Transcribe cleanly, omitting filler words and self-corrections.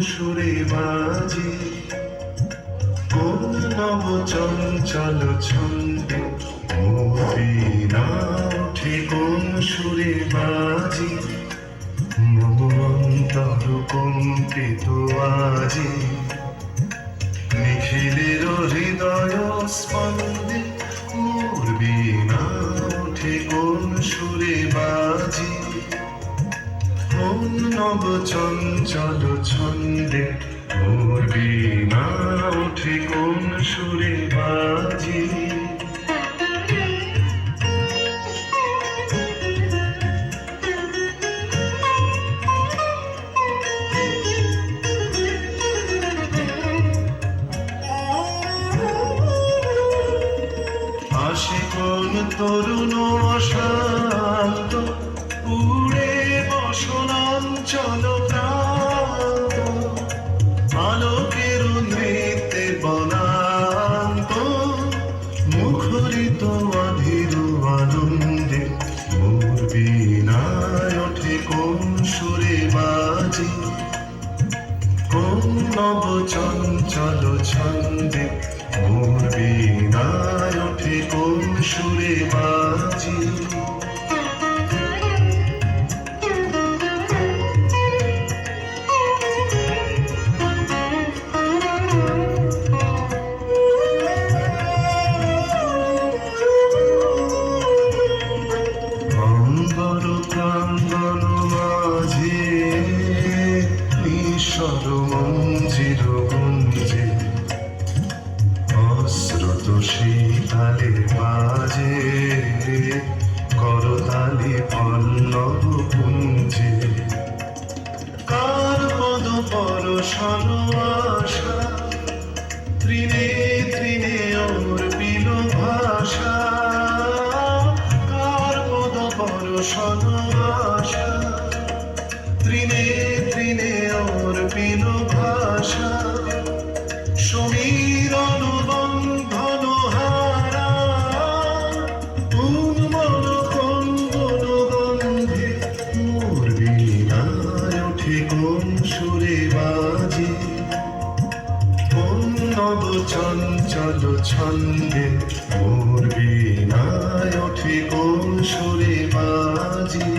সুরে বাজে, কোন নব চঞ্চল ছন্দে মদিনা ওঠে কোন সুরে বাজে, মম অন্তর কম্পিত আজি, নিখিলের হৃদয় স্পন্দে মোর বীণা ওঠে কোন সুরে বাজে, কোন নব চঞ্চল ছন্দে মোর বীণা ওঠে কোন সুরে বাজে। আসে কোন তরুণ অশান্ত, উড়ে বসনাঞ্চল প্রান্ত, আলোকের নৃত্যে বনান্ত, মুখরিত অধীর আনন্দে মোর বীণায় ওঠে কোন সুরে বাজে, কোন নব চঞ্চল ছন্দে মোর বীণায় ওঠে কোন সুরে বাজে। অম্বর প্রাঙ্গণ মাঝে ঈশ্বর মঞ্জির গুঞ্জে, অশ্রুত শীতালে বাজে করতালি পল্লব পুঞ্জে, কার পদ পরশন আশা, তৃণে তৃণে ওর বিল ভাষা, কার পদ পরশন আশা, তৃণে তৃণে ওর বিল ভাষা, সমীরণ বন্ধন হারা, উন্মল কন্দন গন্ধে মোর বীণায় ওঠে কোন সুরে বাজে, কোন নব চঞ্চল ছন্দে মোর বীণায় ওঠে কোন সুরে বাজে।